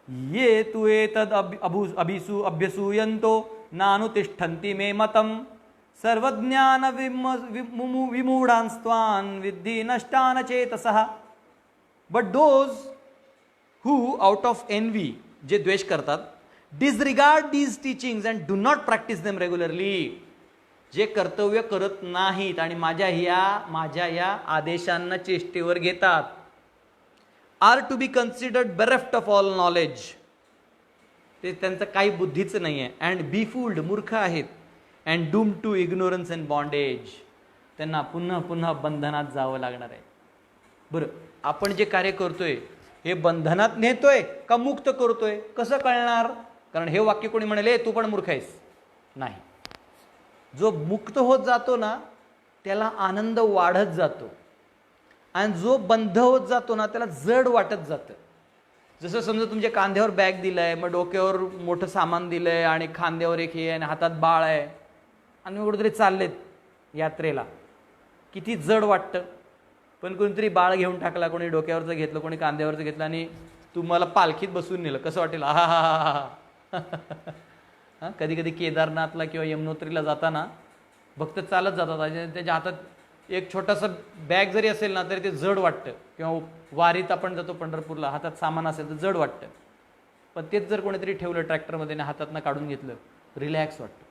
ये तु एतद अभिसु अभ्यसूयन्तो नानुतिष्ठन्ति मे मतम सर्वज्ञान विमूढांस्त्वान् विद्धि नष्टान चेतसः. But those who out of envy, जे द्वेष करतात, disregard these teachings and do not practice them regularly, जे कर्तव्य करत नाहीत आणि माझ्या या आदेशांना चेष्टेवर घेतात, are to be considered bereft of all knowledge, ते त्यांचं काही बुद्धीचं नाही आहे. अँड बी फूल्ड, मूर्ख आहेत. And doom to ignorance and bondage, त्यांना पुन्हा पुन्हा बंधनात जावं लागणार आहे. बरं, आपण जे कार्य करतोय हे बंधनात नेतोय का मुक्त करतोय, कसं कळणार. कारण हे वाक्य कोणी म्हणाले तू पण मूर्ख आहेस, नाही. जो मुक्त होत जातो ना त्याला आनंद वाढत जातो, आणि जो बंध होत जातो ना त्याला जड वाटत जातं. जसं समजा तुमच्या कांद्यावर बॅग दिलाय, मग डोक्यावर मोठं सामान दिलंय आणि खांद्यावर एक हे आणि हातात बाळ आहे आणि कुठेतरी चाललेत यात्रेला, किती जड वाटतं. पण कोणीतरी बाळ घेऊन टाकला, कोणी डोक्यावरचं घेतलं, कोणी कांद्यावरचं घेतलं आणि तुम्हाला पालखीत बसवून नेलं, कसं वाटेल. हा हा हा हा. कधी कधी केदारनाथला किंवा यमुनोत्रीला जाताना भक्त चालत जातात, त्याच्या हातात एक छोटासा बॅग जरी असेल ना तरी ते जड वाटतं. किंवा वारीत आपण जातो पंढरपूरला, हातात सामान असेल तर जड वाटतं. पण तेच जर कोणीतरी ठेवलं ट्रॅक्टरमध्ये आणि हातातनं काढून घेतलं, रिलॅक्स वाटतं.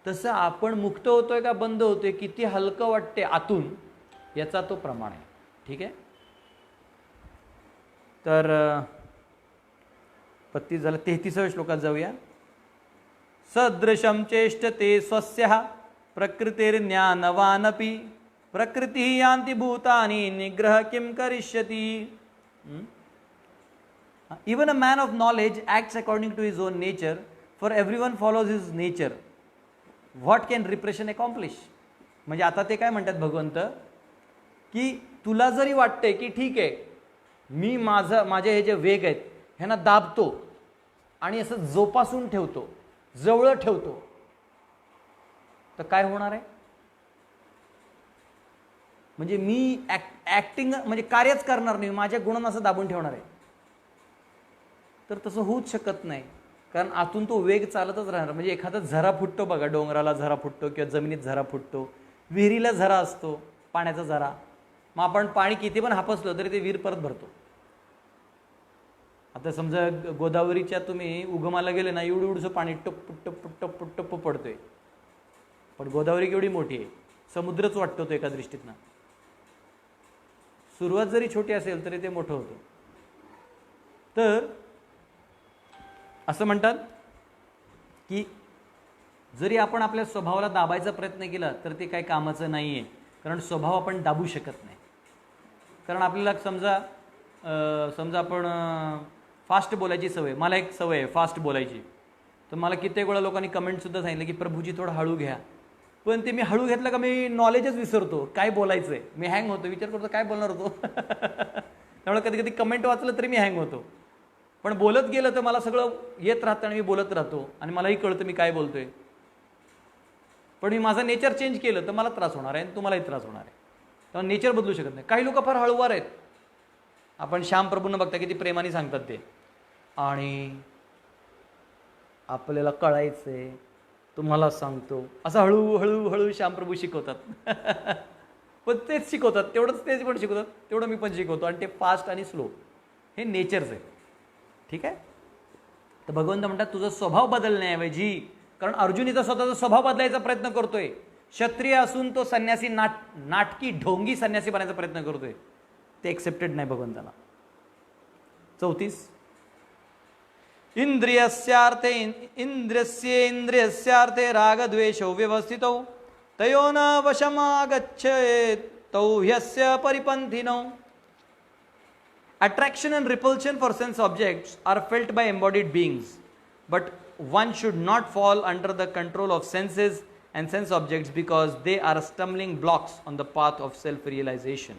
तसं आपण मुक्त होतोय का बंद होतोय, किती हलकं वाटते आतून, याचा तो प्रमाण आहे. ठीक आहे. तर 32 झालं. 33व्या श्लोकात जाऊया. सदृशं चेष्टते स्वस्यः प्रकृतिर्ज्ञानवानपि प्रकृतिः यान्ति भूतानि निग्रह किं करिष्यति. Even a man of knowledge acts according to his own nature, for everyone follows his nature. What can repression accomplish? म्हणजे आता ते काय म्हणतात भगवंत, की तुला जरी वाटतंय की ठीक आहे मी माझे हे जे वेग आहेत ह्यांना दाबतो आणि असं जोपासून ठेवतो, जवळ ठेवतो, तर काय होणार आहे. म्हणजे मी ऍक्टिंग म्हणजे कार्यच करणार नाही, माझ्या गुणांना असं दाबून ठेवणार आहे. तर तसं होऊच शकत नाही, कारण आतून तो वेग चालतच राहणार. म्हणजे एखादा झरा फुटतो बघा, डोंगराला झरा फुटतो किंवा जमिनीत झरा फुटतो, विहिरीला झरा असतो, पाण्याचा झरा. मग आपण पाणी किती पण हापसलं तरी ते विहीर परत भरतो. आता समजा गोदावरीच्या तुम्ही उगमाला गेले ना, एवढं पाणी टप्प टप्प टप्प टप्प पडतोय. पण गोदावरी केवढी मोठी आहे, समुद्रच वाटतो तो एका दृष्टीतनं. सुरुवात जरी छोटी असेल तरी ते मोठं होतं. तर असं म्हणतात की जरी आपण आपल्या स्वभावाला दाबायचा प्रयत्न केला तर ते काही कामाचं नाही आहे, कारण स्वभाव आपण दाबू शकत नाही. कारण आपल्याला समजा आपण फास्ट बोलायची सवय, मला एक सवय आहे फास्ट बोलायची, तर मला कित्येक वेळा लोकांनी कमेंटसुद्धा सांगितलं की प्रभूजी थोडं हळू घ्या. पण ते मी हळू घेतलं का मी नॉलेजच विसरतो, काय बोलायचं आहे, मी हँग होतो, विचार करतो काय बोलणार होतो. त्यामुळे कधी कधी कमेंट वाचलं तरी मी हँग होतो. पण बोलत गेलं तर मला सगळं येत राहतं आणि मी बोलत राहतो आणि मलाही कळतं मी काय बोलतोय. पण मी माझं नेचर चेंज केलं तर मला त्रास होणार आहे आणि तुम्हालाही त्रास होणार आहे. तेव्हा नेचर बदलू शकत नाही. काही लोक फार हळूवार आहेत. आपण श्याम प्रभूंना बघता किती प्रेमाने सांगतात ते, आणि आपल्याला कळायचंय तुम्हाला सांगतो असं हळूहळू हळू श्यामप्रभू शिकवतात. पण तेच शिकवतात, तेवढंच तेच पण शिकवतात, तेवढं मी पण शिकवतो, आणि ते फास्ट आणि स्लो हे नेचरच आहे. ठीक आहे. तर भगवंत म्हणतात तुझा स्वभाव बदलण्याऐवजी, कारण अर्जुन इथं स्वतःचा स्वभाव बदलायचा प्रयत्न करतोय. क्षत्रिय असून तो संन्यासी नाटकी ढोंगी संन्यासी बनायचा प्रयत्न करतोय, ते एक्सेप्टेड नाही भगवंताला. 34 इंद्रियस्यार्थे रागद्वेषौ व्यवस्थितौ तयो न वशमागच्छेत् तौ ह्यस्य परिपन्थिनौ. Attraction and repulsion for sense objects are felt by embodied beings, but one should not fall under the control of senses and sense objects because they are stumbling blocks on the path of self-realization.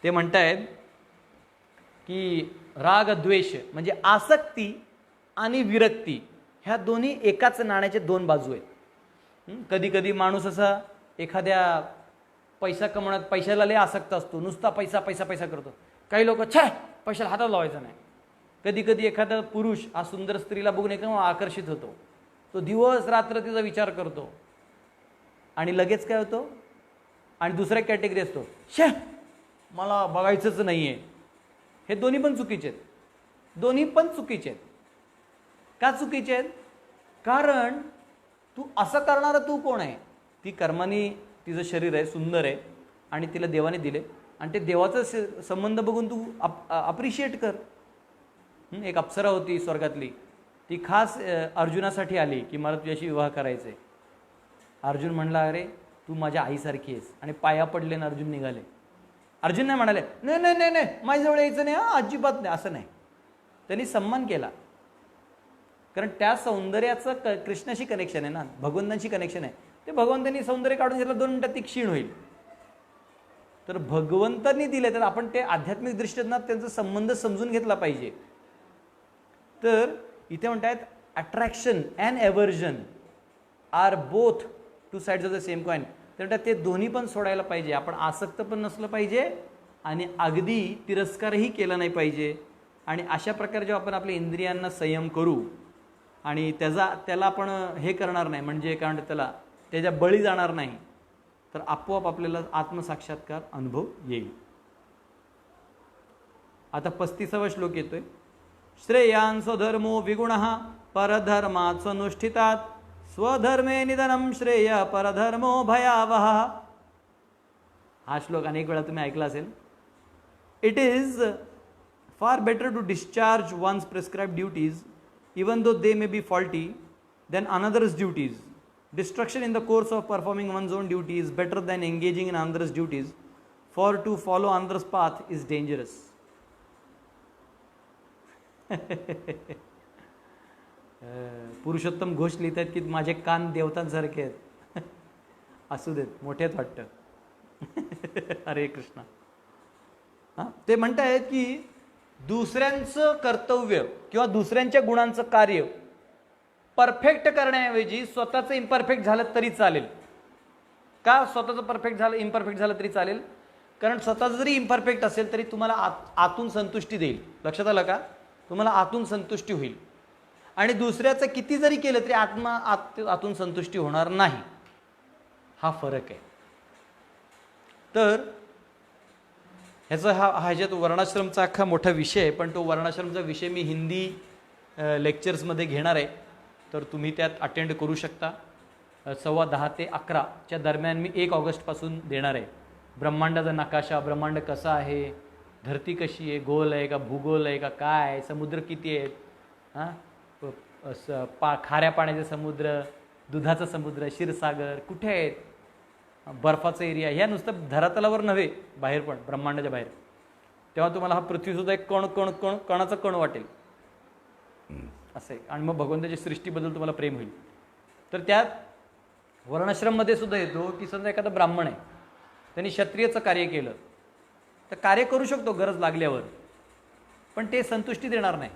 ते म्हणतायत की राग द्वेष म्हणजे आसक्ती आणि विरक्ती ह्या दोन्ही एकाच नाण्याचे दोन बाजू आहेत. कधी कधी माणूस असा एखाद्या पैसा कमवण्यात पैशाला लय आसक्त असतो, नुसता पैसा पैसा पैसा करतो. काही लोक पैशाला हातात लावायचा नाही. कधी कधी एखादा पुरुष हा सुंदर स्त्रीला बघून एकदम आकर्षित होतो, तो दिवस रात्र तिचा विचार करतो आणि लगेच काय होतो. आणि दुसऱ्या कॅटेगरी असतो, मला बघायचंच नाहीये. हे दोन्ही पण चुकीचे आहेत. दोन्ही पण चुकीचे आहेत. का चुकीचे आहेत? कारण तू असं करणारा तू कोण आहे? ती कर्माने तिचं शरीर आहे, सुंदर आहे आणि तिला देवाने दिले, आणि ते देवाचा संबंध बघून तू अप्रिशिएट कर. एक अप्सरा होती स्वर्गातली, ती खास अर्जुनासाठी आली की मला तुझ्याशी विवाह करायचा आहे. अर्जुन म्हणला अरे तू माझ्या आईसारखी आहेस, आणि पाया पडले ना अर्जुन निघाले. अर्जुन नाही म्हणाले नाही नाही नाही नाही माझ्याजवळ यायचं नाही, अजिबात नाही, असं नाही. त्यांनी सन्मान केला, कारण त्या सौंदर्याचं कृष्णाशी कनेक्शन आहे ना, भगवंतांशी कनेक्शन आहे. ते भगवंतांनी सौंदर्य काढून घेतलं 2 मिनिटात ती क्षीण होईल. तर भगवंतांनी दिले तर आपण ते आध्यात्मिक दृष्टीने त्यांचा संबंध समजून घेतला पाहिजे. तर इथे म्हणतात attraction and aversion are both two sides of the same coin. तर म्हणतात ते दोन्ही पण सोडायला पाहिजे. आपण आसक्त पण नसलं पाहिजे आणि अगदी तिरस्कारही केला नाही पाहिजे. आणि अशा प्रकारे जेव्हा आपण आपल्या इंद्रियांना संयम करू आणि त्याला आपण हे करणार नाही, म्हणजे काय म्हणतात त्याच्या बळी जाणार नाही, तर आपोआप आपल्याला आत्मसाक्षात्कार अनुभव येईल. आता 35वा श्लोक येतोय. श्रेयान् स्वधर्मो विगुणः परधर्मात् स्वनुष्ठितात् स्वधर्मे निधनं श्रेय परधर्मो भयावह. हा श्लोक अनेक वेळा तुम्ही ऐकला असेल. It is far better to discharge one's prescribed duties even though they may be faulty than another's duties. Destruction in the course of performing one's own duty is better than engaging in another's duties, for to follow another's path is dangerous. Purushottam Ghosh लिहित आहेत की माझे कान देवतांसारखे आहेत. असू देत, मोठे आहेत वाटतं. हरे कृष्ण. हां, ते म्हणतायत की दुसऱ्यांचं कर्तव्य किंवा दुसऱ्यांच्या गुणांचं कार्य परफेक्ट करण्याऐवजी स्वतःचं इम्परफेक्ट झालं तरी चालेल. का स्वतःचं इम्परफेक्ट झालं तरी चालेल? कारण स्वतःचं जरी इम्परफेक्ट असेल तरी तुम्हाला आतून संतुष्टी देईल. लक्षात आलं का? तुम्हाला आतून संतुष्टी होईल. आणि दुसऱ्याचं किती जरी केलं तरी आतून संतुष्टी होणार नाही. हा फरक आहे. तर ह्याचा ह्याच्यात वर्णाश्रमचा अख्खा मोठा विषय आहे, पण तो वर्णाश्रमचा विषय मी हिंदी लेक्चर्समध्ये घेणार आहे, तर तुम्ही त्यात अटेंड करू शकता. 10:15 ते 11च्या दरम्यान मी 1 ऑगस्टपासून देणार आहे. ब्रह्मांडाचा नकाशा, ब्रह्मांड कसा आहे, धरती कशी आहे, गोल आहे का भूगोल आहे का काय, समुद्र किती आहेत, खाऱ्या पाण्याचे समुद्र, दुधाचा समुद्र, क्षीरसागर कुठे आहेत, बर्फाचा एरिया, ह्या नुसतं धरातलावर नव्हे, बाहेर पण ब्रह्मांडाच्या बाहेर. तेव्हा तुम्हाला हा पृथ्वीसुद्धा एक कणाचा कण वाटेल असं आहे. आणि मग भगवंताच्या सृष्टीबद्दल तुम्हाला प्रेम होईल. तर त्यात वर्णाश्रममध्ये सुद्धा येतो की समजा एखादा ब्राह्मण आहे, त्यांनी क्षत्रियचं कार्य केलं तर कार्य करू शकतो गरज लागल्यावर, पण ते संतुष्टी देणार नाही.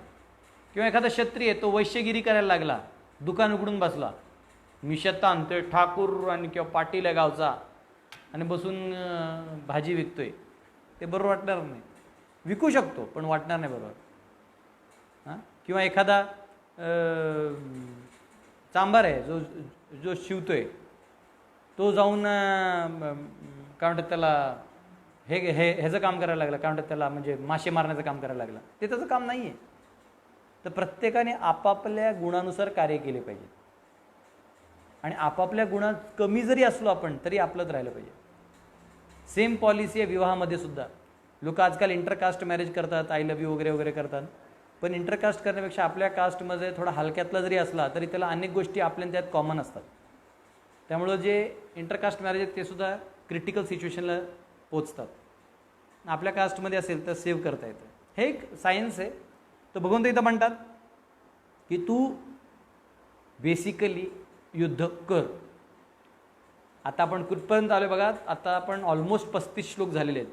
किंवा एखादा क्षत्रिय तो वैश्यगिरी करायला लागला, दुकान उघडून बसला, मी शतान ते ठाकूर आणि किंवा पाटील आहे गावचा आणि बसून भाजी विकतोय, ते बरोबर वाटणार नाही. विकू शकतो पण वाटणार नाही बरोबर. किंवा एखादा चांभार आहे जो जो शिवतोय, तो जाऊन काय म्हणतात त्याला ह्याचं काम करायला लागला, काय म्हणतात त्याला, म्हणजे मासे मारण्याचं काम करायला लागला, ते त्याचं काम नाही आहे. तर प्रत्येकाने आपापल्या गुणानुसार कार्य केले पाहिजे आणि आपापल्या गुणात कमी जरी असलो आपण तरी आपलंच राहिलं पाहिजे. सेम पॉलिसी आहे विवाहामध्ये सुद्धा. लोक आजकाल इंटरकास्ट मॅरेज करतात, आय लव्ह यू वगैरे वगैरे करतात, पण इंटरकास्ट करण्यापेक्षा आपल्या कास्टमध्ये थोडा हलक्यातला जरी असला तरी त्याला अनेक गोष्टी आपल्या त्यात कॉमन असतात. त्यामुळं जे इंटरकास्ट मॅरेज आहेत ते सुद्धा क्रिटिकल सिच्युएशनला पोचतात. आपल्या कास्टमध्ये असेल तर सेव्ह करता येतं. हे एक सायन्स आहे. तर भगवंत इथं म्हणतात की तू बेसिकली युद्ध कर. आता आपण कुठपर्यंत आलो बघा. आता आपण ऑलमोस्ट 35 श्लोक झालेले आहेत.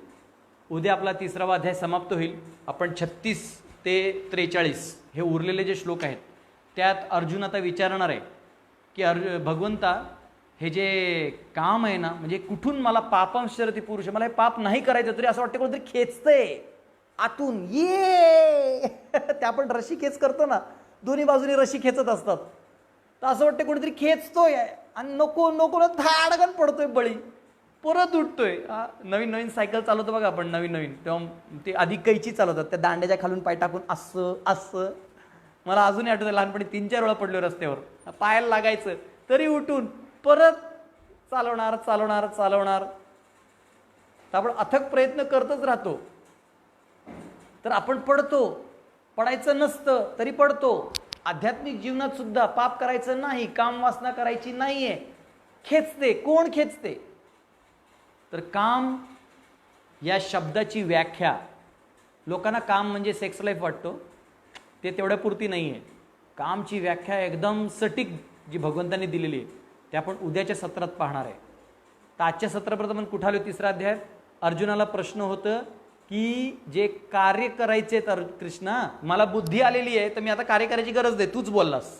उद्या आपला 3वा अध्याय समाप्त होईल. आपण 36 ते 43 हे उरलेले जे श्लोक आहेत त्यात अर्जुन आता विचारणार आहे की भगवंता हे जे काम आहे ना, म्हणजे कुठून मला पापांशरती पुरुष, मला हे पाप नाही करायचं तरी असं वाटतं कोणतरी खेचतंय आतून, ये त्या आपण रशी खेच करतो ना, दोन्ही बाजूनी रशी खेचत असतात, तर असं वाटतं कोणीतरी खेचतोय आणि नको नको ना धाडगन पडतोय बळी, परत उठतोय. नवीन नवीन सायकल चालवतो बघा आपण, नवीन नवीन, तेव्हा ते आधी कैची चालवतात, त्या दांड्याच्या खालून पाय टाकून असं असं. मला अजूनही आठवतं लहानपणी 3-4 वेळा पडलो रस्त्यावर, पायाला लागायचं तरी उठून परत चालवणार चालवणार चालवणार. तर आपण अथक प्रयत्न करतच राहतो, तर आपण पडतो. पडायचं नसतं तरी पडतो. आध्यात्मिक जीवनात सुद्धा पाप करायचं नाही, काम वासना करायची नाहीये, खेचते. कोण खेचते? तर काम या शब्दाची व्याख्या, लोकांना काम म्हणजे सेक्स लाईफ वाटतो, ते तेवढ्या पुरती नाही आहे. कामची व्याख्या एकदम सटीक जी भगवंतांनी दिलेली आहे ते आपण उद्याच्या सत्रात पाहणार आहे. तर आजच्या सत्रापर्यंत आपण कुठं आलो? 3रा अध्याय. अर्जुनाला प्रश्न होतं की जे कार्य करायचे, तर कृष्णा मला बुद्धी आलेली आहे तर मी आता कार्य करायची गरज नाही, तूच बोललास,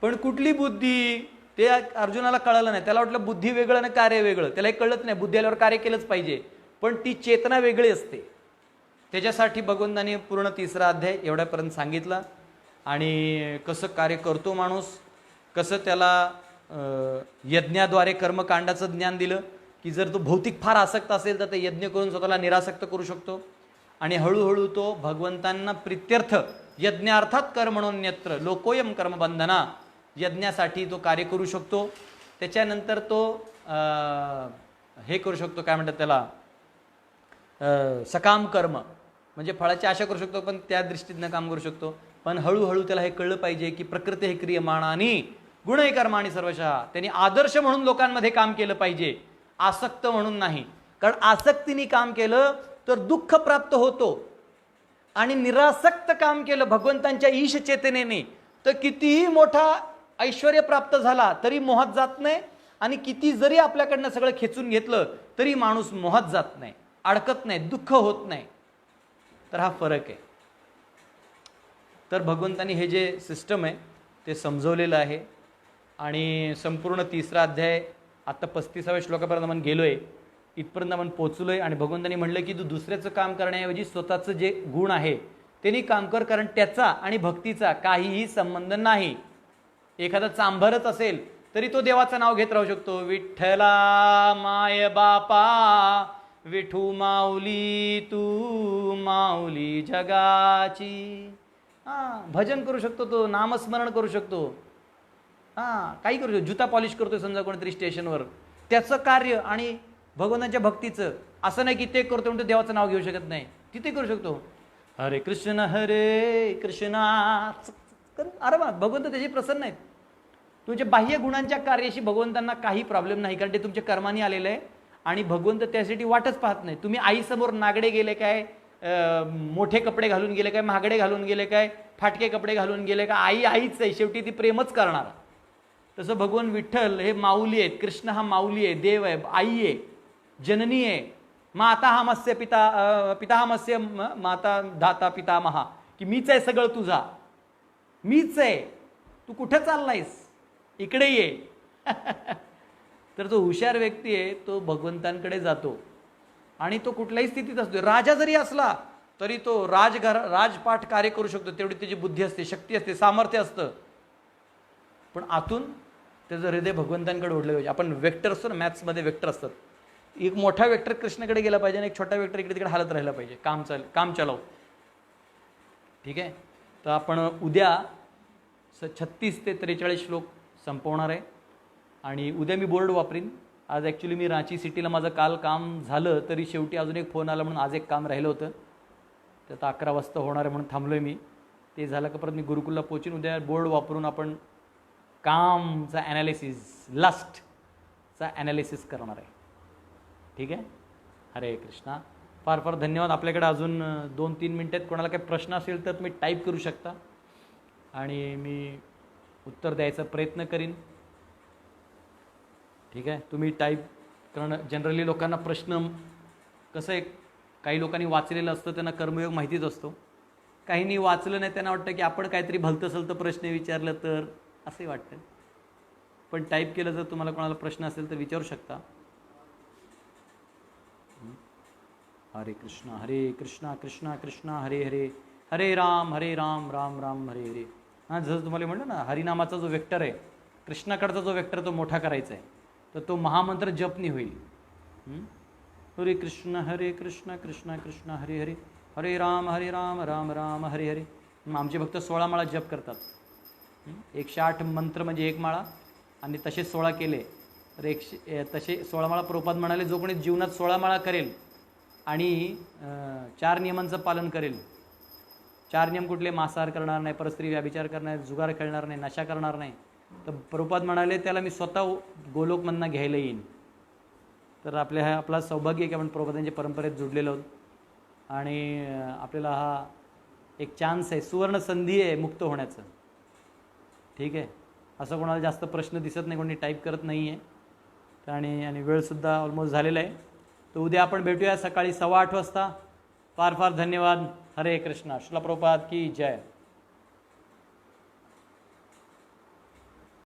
पण कुठली बुद्धी ते अर्जुनाला कळलं नाही. त्याला वाटलं बुद्धी वेगळं आणि कार्य वेगळं. त्याला हे कळत नाही, बुद्धी आल्यावर कार्य केलंच पाहिजे, पण ती चेतना वेगळी असते. त्याच्यासाठी भगवंतांनी पूर्ण 3रा अध्याय एवढ्यापर्यंत सांगितला. आणि कसं कार्य करतो माणूस, कसं त्याला यज्ञाद्वारे कर्मकांडाचं ज्ञान दिलं की जर तो भौतिक फार आसक्त असेल तर ते यज्ञ करून स्वतःला निरासक्त करू शकतो. आणि हळूहळू तो भगवंतांना प्रित्यर्थ यज्ञार्थात कर्मणोन्यत्र लोकोयम कर्मबंधना, यज्ञासाठी तो कार्य करू शकतो. त्याच्यानंतर तो हे करू शकतो, काय म्हणतात त्याला, सकाम कर्म, म्हणजे फळाची आशा करू शकतो पण त्या दृष्टीनं काम करू शकतो. पण हळूहळू त्याला हे कळलं पाहिजे की प्रकृती हे क्रियमाणानी गुणै कर्माणी सर्वशः. त्यांनी आदर्श म्हणून लोकांमध्ये काम केलं पाहिजे, आसक्त म्हणून नाही. कारण आसक्तीने काम केलं तर दुःख प्राप्त होतो, आणि निरासक्त काम केलं भगवंतांच्या ईश चेतनेने तर कितीही मोठा ऐश्वर्य प्राप्त झाला तरी मोहात जात नाही, आणि किती जरी आपल्याकडनं सगळं खेचून घेतलं तरी माणूस मोहात जात नाही, अडकत नाही, दुःख होत नाही. तर हा फरक आहे. तर भगवंतांनी हे जे सिस्टम आहे ते समजवलेलं आहे. आणि संपूर्ण 3रा अध्याय आता 35व्या श्लोकापर्यंत आपण गेलोय, इथपर्यंत आपण पोचलोय. आणि भगवंतांनी म्हणलं की तू दुसऱ्याचं काम करण्याऐवजी स्वतःचं जे गुण आहे त्यांनी काम कर, कारण त्याचा आणि भक्तीचा काहीही संबंध नाही. एखादा चांभारच असेल तरी तो देवाचं नाव घेत राहू शकतो, विठ्ठला माय बापा विठू माऊली तू माऊली जगाची. भजन करू शकतो, तो नामस्मरण करू शकतो. हां, काही करू शकतो. जुता पॉलिश करतोय समजा कोणीतरी स्टेशनवर, त्याचं कार्य आणि भगवंताच्या भक्तीचं, असं नाही की ते करतो म्हणतो देवाचं नाव घेऊ शकत नाही, तिथे करू शकतो. हरे कृष्ण अरे वा, भगवंत त्याची प्रसन्न आहेत. तुमच्या बाह्य गुणांच्या कार्याशी भगवंतांना काही प्रॉब्लेम नाही, कारण ते तुमच्या कर्माने आलेलं आहे आणि भगवंत त्यासाठी वाटच पाहत नाही. तुम्ही आईसमोर नागडे गेले काय, मोठे कपडे घालून गेले काय, महागडे घालून गेले काय, फाटके कपडे घालून गेले का, आई आईच आहे, शेवटी ती प्रेमच करणार. तसं भगवान विठ्ठल हे माऊली आहेत, कृष्ण हा माऊली आहे, देव आहे, आई आहे, जननी आहे. माता हा मत्स्य पिता हा मत्स्य माता धाता पितामहा, की मीच आहे सगळं तुझा, मीच आहे, तू कुठं चाललायस, इकडे ये. तर तो हुशार व्यक्ती आहे, तो भगवंतांकडे जातो आणि तो कुठल्याही स्थितीत असतो. राजा जरी असला तरी तो राजपाठ कार्य करू शकतो, तेवढी त्याची बुद्धी असते, शक्ती असते, सामर्थ्य असतं. पण आतून त्याचं हृदय भगवंतांकडे ओढलं पाहिजे. आपण वेक्टर असतो ना, मॅथ्समध्ये वेक्टर असतात, एक मोठा वेक्टर कृष्णाकडे गेला पाहिजे आणि एक छोटा वेक्टर इकडे तिकडे हालत राहिला पाहिजे, काम चालव. ठीक आहे. तर आपण उद्या 36 ते 43 श्लोक संपवणार आहे आणि उद्या मी बोर्ड वापरीन. आज ॲक्च्युली मी रांची सिटीला माझं काल काम झालं, तरी शेवटी अजून एक फोन आला म्हणून आज एक काम राहिलं होतं, तर आता 11 वाजता होणार आहे म्हणून थांबलो आहे मी. ते झालं का परत मी गुरुकुलला पोचीन. उद्या बोर्ड वापरून आपण कामचा ॲनालिसिस, लस्टचा ॲनालिसिस करणार आहे. ठीक आहे. हरे कृष्णा. फार फार धन्यवाद. आपल्याकडे अजून 2-3 मिनटं आहेत. कोणाला काही प्रश्न असेल तर तुम्ही टाईप करू शकता आणि मी उत्तर द्यायचा प्रयत्न करीन. ठीक आहे. तुम्ही टाईप करणं, जनरली लोकांना प्रश्न कसं आहे, काही लोकांनी वाचलेलं असतं, त्यांना कर्मयोग माहितीच असतो, काहींनी वाचलं नाही, त्यांना वाटतं की आपण काहीतरी भलतं सलतं प्रश्न विचारलं तर असंही वाटतं. पण टाईप केलं, जर तुम्हाला कोणाला प्रश्न असेल तर विचारू शकता. हरे कृष्णा कृष्णा कृष्णा हरे हरे, हरे राम राम राम हरे हरे. हां, जसं तुम्हाला म्हणलं ना, हरिनामाचा जो वेक्टर आहे, कृष्णाकडचा जो वेक्टर तो मोठा करायचा आहे, तर तो महामंत्र जपनी होईल. हरे कृष्ण कृष्णा कृष्णा हरे हरे, हरे राम राम राम हरे हरे. आमचे भक्त 16 माळा जप करतात. 108 मंत्र म्हणजे 1 माळा, आणि तसे 16 केले तर तसे 16 माळा. प्रभुपाद म्हणाले, जो कोणी जीवनात 16 माळा करेल आणि 4 नियमांचं पालन करेल. 4 नियम कुठले? मांसाहार करणार नाही, परस्त्री व्याभिचार करणार नाही, जुगार खेळणार नाही, नशा करणार नाही. तर प्रभुपाद म्हणाले, त्याला मी स्वतः गोलोकमधनं घ्यायला येईन. तर आपला सौभाग्य आहे की आपण प्रभुपादांच्या परंपरेत जुडलेलो आहोत आणि आपल्याला हा एक चान्स आहे, सुवर्ण संधी आहे मुक्त होण्याचं. ठीक आहे. असं कोणाला जास्त प्रश्न दिसत नाही, कोणी टाईप करत नाही आहे आणि वेळसुद्धा ऑलमोस्ट झालेला आहे. तर उद्या आपण भेटूया सकाळी 8:15 वाजता. फार फार धन्यवाद. हरे कृष्णा. श्रील प्रभुपाद की जय.